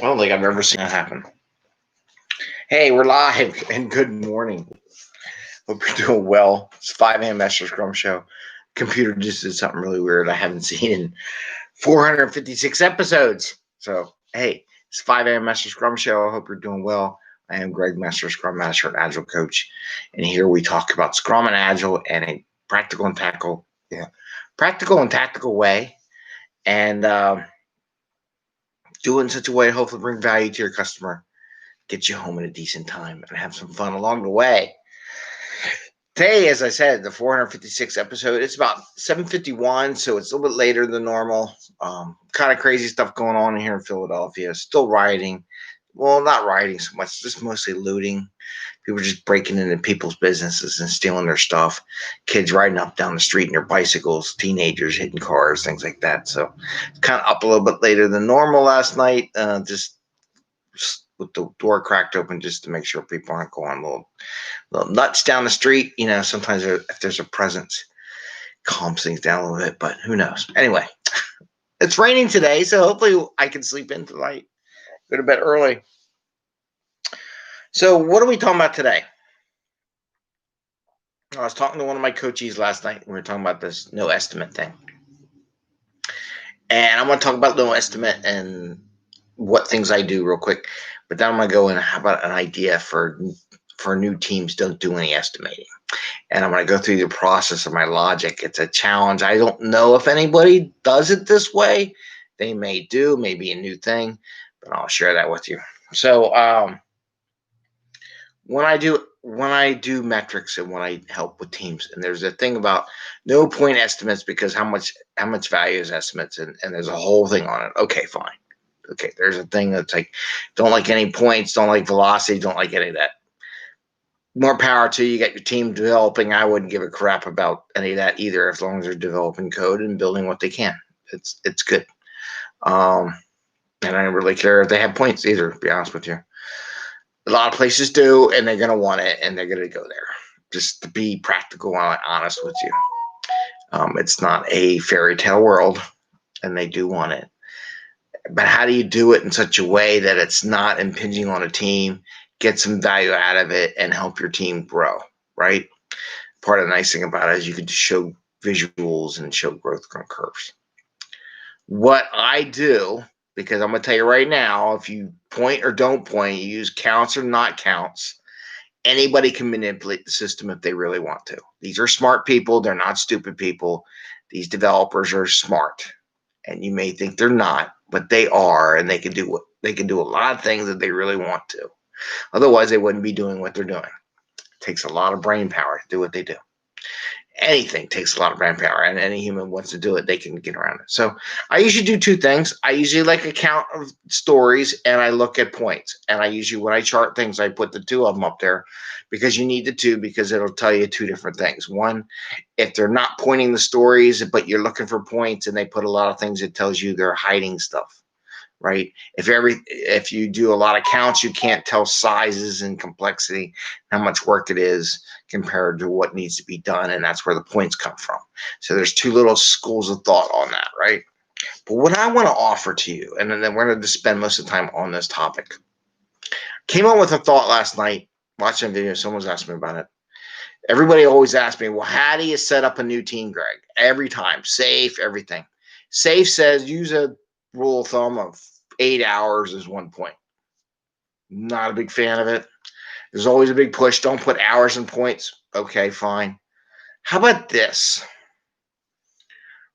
I don't think I've ever seen that happen. Hey, we're live and good morning. Hope you're doing well. It's 5am Mester Scrum Show. Computer just did something really weird I haven't seen in 456 episodes. So, hey, it's 5am Mester Scrum Show. I hope you're doing well. I am Greg, Mester Scrum Master and Agile Coach. And here we talk about Scrum and Agile and a practical and tactical way. And do it in such a way to hopefully bring value to your customer, get you home in a decent time, and have some fun along the way. Today, as I said, the 456 episode, it's about 7:51, so it's a little bit later than normal. Kind of crazy stuff going on here in Philadelphia. Still rioting. Well, not rioting so much, just mostly looting. People just breaking into people's businesses and stealing their stuff. Kids riding up down the street in their bicycles, teenagers hitting cars, things like that. So it's kind of up a little bit later than normal last night, just with the door cracked open just to make sure people aren't going a little nuts down the street. You know, sometimes if there's a presence, calms things down a little bit, but who knows? Anyway, it's raining today, so hopefully I can sleep in tonight. Go to bed early. So what are we talking about today? I was talking to one of my coachees last night. We were talking about this no estimate thing. And I'm going to talk about no estimate and what things I do real quick. But then I'm going to go in, how about an idea for new teams don't do any estimating. And I'm going to go through the process of my logic. It's a challenge. I don't know if anybody does it this way. They may do, maybe a new thing, but I'll share that with you. So when I do metrics and when I help with teams, and there's a thing about no point estimates, because how much value is estimates, and there's a whole thing on it. Okay, fine. Okay, there's a thing that's like, don't like any points, don't like velocity, don't like any of that. More power to you. You got your team developing. I wouldn't give a crap about any of that either, as long as they're developing code and building what they can. It's good. And I don't really care if they have points either, to be honest with you. A lot of places do, and they're going to want it, and they're going to go there. Just to be practical and honest with you. It's not a fairy tale world, and they do want it. But how do you do it in such a way that it's not impinging on a team, get some value out of it, and help your team grow, right? Part of the nice thing about it is you can just show visuals and show growth curves. What I do, because I'm going to tell you right now, if you point or don't point, you use counts or not counts, anybody can manipulate the system if they really want to. These are smart people. They're not stupid people. These developers are smart. And you may think they're not, but they are, and they can do a lot of things that they really want to. Otherwise, they wouldn't be doing what they're doing. It takes a lot of brain power to do what they do. Anything takes a lot of brain power, and any human wants to do it, they can get around it. So I usually do two things. I usually like a count of stories, and I look at points. And I usually, when I chart things, I put the two of them up there, because you need the two, because it'll tell you two different things. One, if they're not pointing the stories, but you're looking for points, and they put a lot of things, it tells you they're hiding stuff. Right? If you do a lot of counts, you can't tell sizes and complexity, how much work it is compared to what needs to be done, and that's where the points come from. So there's two little schools of thought on that, right? But what I want to offer to you, and then we're going to spend most of the time on this topic. Came up with a thought last night, watching a video, someone was asking me about it. Everybody always asks me, well, how do you set up a new team, Greg? Every time, safe, everything. Safe says use a rule of thumb of 8 hours is 1 point. Not a big fan of it. There's always a big push. Don't put hours and points. Okay, fine. How about this?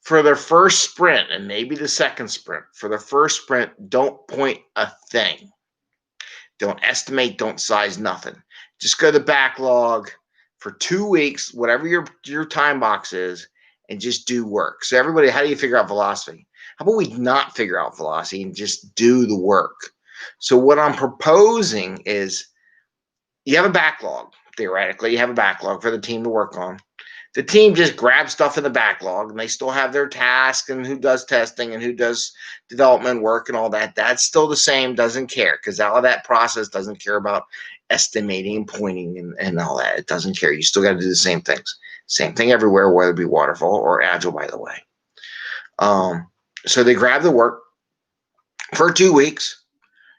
For their first sprint, and maybe the second sprint, for the first sprint, don't point a thing. Don't estimate, don't size, nothing. Just go to the backlog for 2 weeks, whatever your time box is, and just do work. So everybody, how do you figure out velocity? How about we not figure out velocity and just do the work? So what I'm proposing is, you have a backlog. Theoretically, you have a backlog for the team to work on. The team just grabs stuff in the backlog, and they still have their task and who does testing and who does development work and all that. That's still the same, doesn't care, because all of that process doesn't care about estimating and pointing and all that. It doesn't care. You still got to do the same things. Same thing everywhere, whether it be waterfall or agile, by the way. So they grab the work for 2 weeks.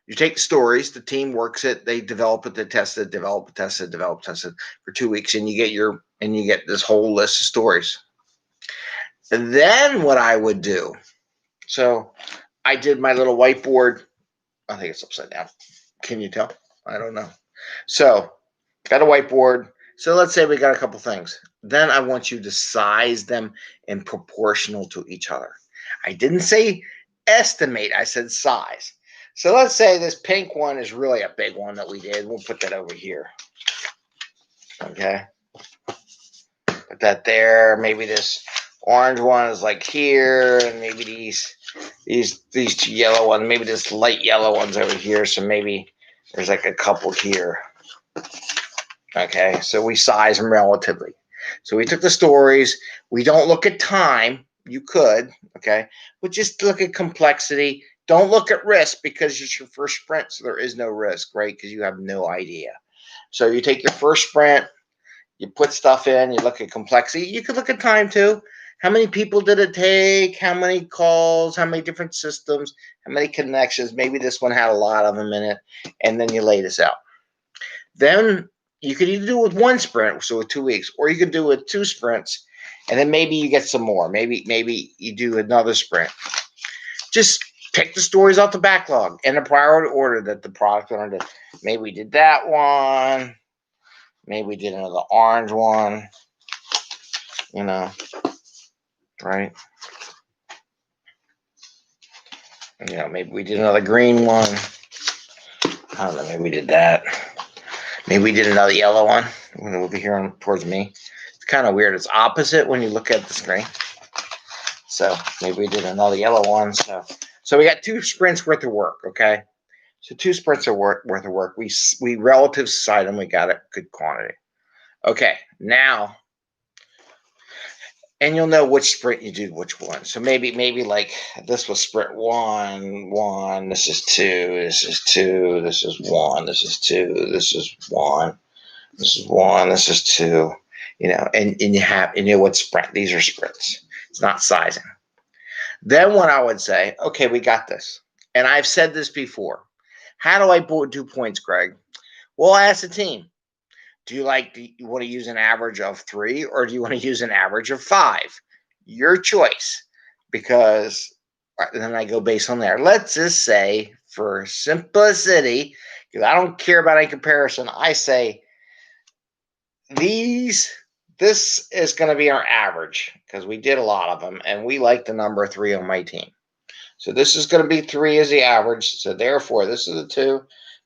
You take the stories, the team works it, they develop it, they test it, develop it, test it, develop, test it for 2 weeks, and you get this whole list of stories. And then what I would do, so I did my little whiteboard. I think it's upside down. Can you tell? I don't know. So got a whiteboard. So let's say we got a couple things. Then I want you to size them in proportional to each other. I didn't say estimate, I said size. So let's say this pink one is really a big one that we did. We'll put that over here. Okay. Put that there. Maybe this orange one is like here, and maybe these two yellow ones, maybe this light yellow one's over here. So maybe there's like a couple here. Okay, so we size them relatively. So we took the stories. We don't look at time. You could, okay, but just look at complexity. Don't look at risk because it's your first sprint, so there is no risk, right? Because you have no idea. So you take your first sprint, you put stuff in, you look at complexity. You could look at time too. How many people did it take? How many calls? How many different systems? How many connections? Maybe this one had a lot of them in it, and then you lay this out. Then you could either do it with one sprint, so with 2 weeks, or you could do it with 2 sprints, and then maybe you get some more. Maybe you do another sprint. Just pick the stories off the backlog in a priority order that the product owner did. Maybe we did that one. Maybe we did another orange one. Right? Maybe we did another green one. I don't know. Maybe we did that. Maybe we did another yellow one. Over here towards me. It's kind of weird. It's opposite when you look at the screen. So maybe we did another yellow one. So we got 2 sprints worth of work. Okay. So 2 sprints worth of work. We relative side them. We got a good quantity. Okay. Now, and you'll know which sprint you do which one. So maybe like this was sprint 1. This is 2. This is 2. This is 1. This is 2. This is 1. This is 1. This is 2. And you know what sprint. These are sprints. It's not sizing. Then what I would say, okay, we got this. And I've said this before. How do I do points, Greg? Well, I asked the team. Do you want to use an average of 3 or do you want to use an average of 5? Your choice. Because then I go based on there. Let's just say for simplicity, because I don't care about any comparison, I say this is going to be our average because we did a lot of them and we like the number 3 on my team. So this is going to be 3 as the average. So therefore, this is a 2,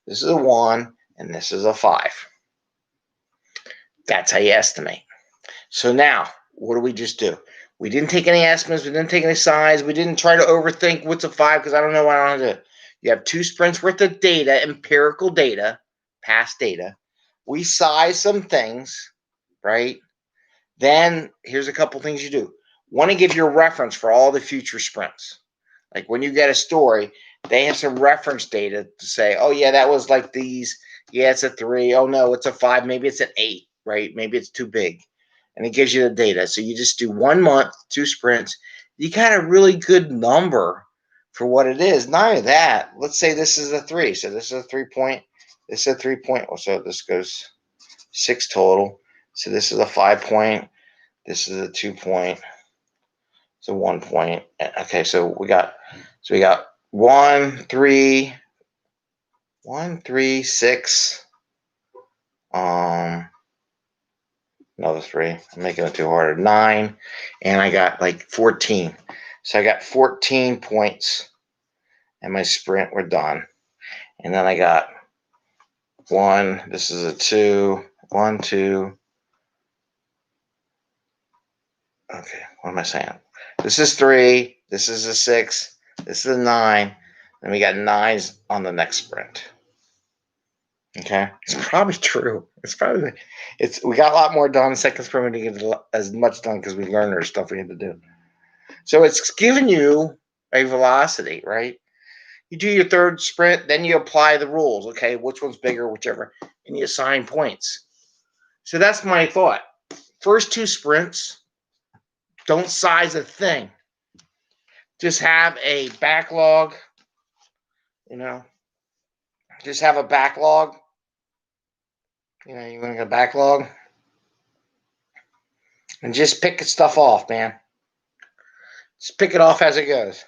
this is a 1, and this is a 5. That's how you estimate. So now, what do we just do? We didn't take any estimates. We didn't take any size. We didn't try to overthink what's a 5 because I don't know what I want to do. You have 2 sprints worth of data, empirical data, past data. We size some things, right? Then here's a couple things you do. Want to give your reference for all the future sprints. Like when you get a story, they have some reference data to say, oh, yeah, that was like these. Yeah, it's a 3. Oh, no, it's a 5. Maybe it's an 8. Right? Maybe it's too big. And it gives you the data. So you just do 1 month, 2 sprints. You got a really good number for what it is. Not only that, let's say this is a 3. So this is a 3 point. This is a 3 point. So this goes 6 total. So this is a 5 point. This is a 2 point. So 1 point. Okay, so we got 1, 3, 6. Another 3. I'm making it too hard. 9, and I got like 14. So I got 14 points, and my sprint were done. And then I got 1. This is a 2. 1, 2. Okay, what am I saying? This is 3. This is a 6. This is a 9. And we got 9s on the next sprint. Okay, it's probably true. We got a lot more done. Second sprint, we didn't get as much done because we learned our stuff we had to do. So it's giving you a velocity, right? You do your third sprint, then you apply the rules. Okay, which one's bigger, whichever, and you assign points. So that's my thought. First 2 sprints, don't size a thing. Just have a backlog, just have a backlog. You know, you want to get a backlog and just pick stuff off, man. Just pick it off as it goes.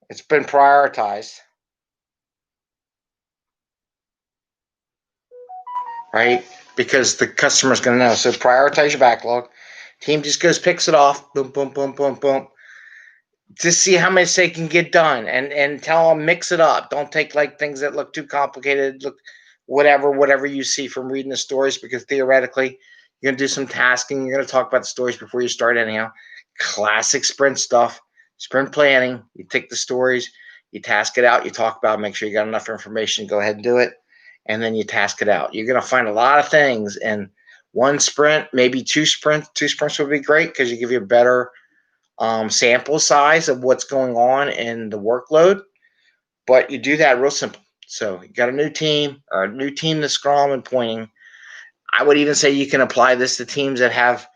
It's been prioritized, right? Because the customer's going to know. So prioritize your backlog. Team just goes, picks it off. Boom, boom, boom, boom, boom. Just see how much they can get done, and tell them mix it up. Don't take like things that look too complicated. Look, whatever you see from reading the stories, because theoretically you're gonna do some tasking. You're gonna talk about the stories before you start anyhow. Classic sprint stuff, sprint planning. You take the stories, you task it out, you talk about it, make sure you got enough information, go ahead and do it, and then you task it out. You're gonna find a lot of things in one sprint, maybe two sprints. Two sprints would be great because you give you a better sample size of what's going on in the workload, but you do that real simple. So you got a new team to Scrum and pointing. I would even say you can apply this to teams that have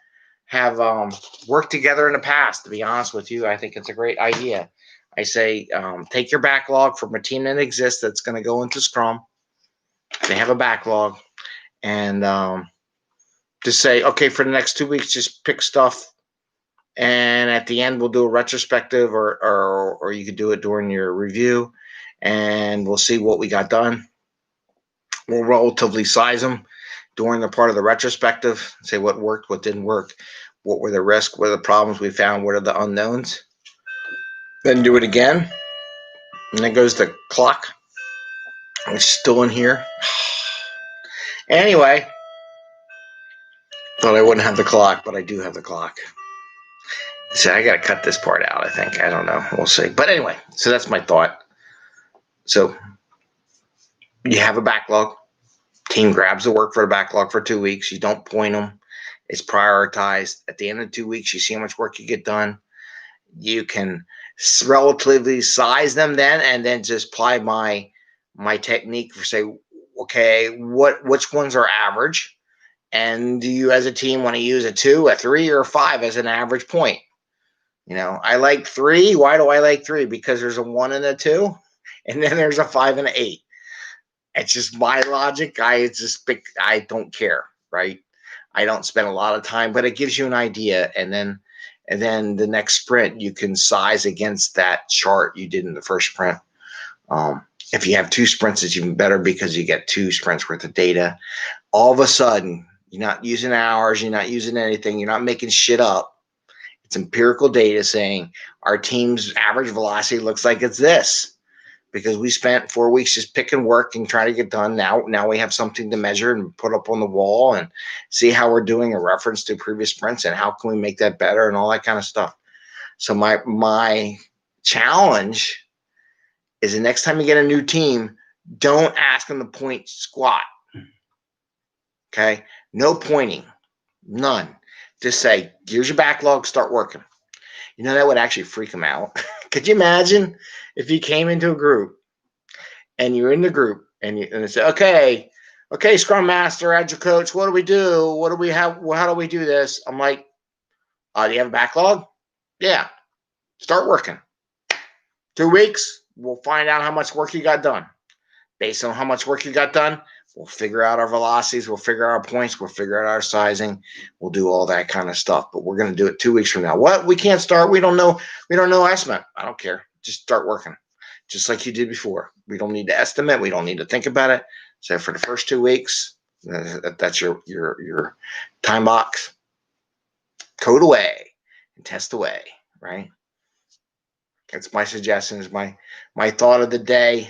worked together in the past. To be honest with you, I think it's a great idea. I say take your backlog from a team that exists that's going to go into Scrum. They have a backlog, and just say, okay, for the next 2 weeks, just pick stuff. And at the end, we'll do a retrospective, or you could do it during your review, and we'll see what we got done. We'll relatively size them during the part of the retrospective, say what worked, what didn't work, what were the risks, what are the problems we found, what are the unknowns. Then do it again, and then goes the clock. It's still in here. Anyway, thought I wouldn't have the clock, but I do have the clock. So I got to cut this part out, I think. I don't know. We'll see. But anyway, so that's my thought. So you have a backlog. Team grabs the work for the backlog for 2 weeks. You don't point them. It's prioritized. At the end of 2 weeks, you see how much work you get done. You can relatively size them then, and then just apply my technique for say, okay, which ones are average? And do you as a team want to use a 2, a 3, or a 5 as an average point? You know, I like 3. Why do I like 3? Because there's a 1 and a 2, and then there's a 5 and an 8. It's just my logic. I don't care, right? I don't spend a lot of time, but it gives you an idea, and then the next sprint you can size against that chart you did in the first sprint. If you have 2 sprints, it's even better because you get 2 sprints worth of data. All of a sudden, you're not using hours, you're not using anything, you're not making shit up. It's empirical data saying our team's average velocity looks like it's this because we spent 4 weeks just picking work and trying to get done. Now we have something to measure and put up on the wall and see how we're doing in reference to previous sprints and how can we make that better and all that kind of stuff. So my challenge is the next time you get a new team, don't ask them to point squat. Okay? No pointing. None. Just say, here's your backlog, start working. You know, that would actually freak them out. Could you imagine if you came into a group and you're in the group and they say, okay, Scrum Master, Agile Coach, what do we do? What do we have? How do we do this? I'm like, do you have a backlog? Yeah. Start working. 2 weeks, we'll find out how much work you got done. Based on how much work you got done, we'll figure out our velocities, we'll figure out our points, we'll figure out our sizing, we'll do all that kind of stuff. But we're going to do it 2 weeks from now. What? We can't start. We don't know estimate. I don't care. Just start working, just like you did before. We don't need to estimate. We don't need to think about it. So for the first 2 weeks, that's your time box. Code away and test away, right? That's my suggestions, my thought of the day.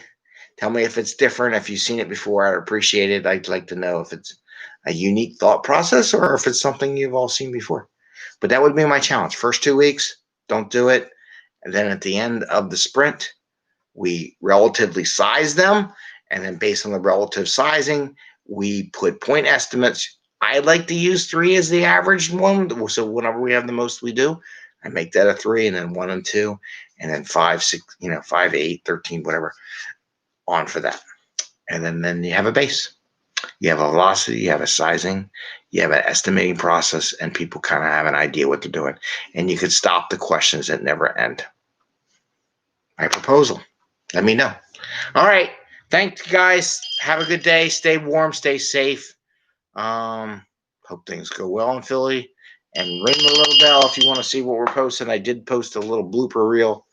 Tell me if it's different. If you've seen it before, I'd appreciate it. I'd like to know if it's a unique thought process or if it's something you've all seen before. But that would be my challenge. First 2 weeks, don't do it. And then at the end of the sprint, we relatively size them. And then based on the relative sizing, we put point estimates. I like to use 3 as the average one. So whenever we have the most we do, I make that a 3, and then 1 and 2, and then 5, 6, 5, 8, 13, whatever. On for that. And then you have a base. You have a velocity, you have a sizing, you have an estimating process, and people kind of have an idea what they're doing. And you could stop the questions that never end. My proposal. Let me know. All right. Thanks, guys. Have a good day. Stay warm. Stay safe. Hope things go well in Philly. And ring the little bell if you want to see what we're posting. I did post a little blooper reel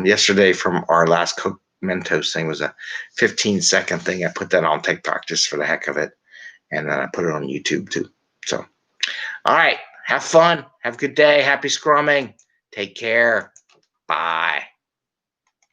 yesterday from our last Mentos thing. It was a 15-second thing. I put that on TikTok just for the heck of it. And then I put it on YouTube too. So, all right. Have fun. Have a good day. Happy scrumming. Take care. Bye.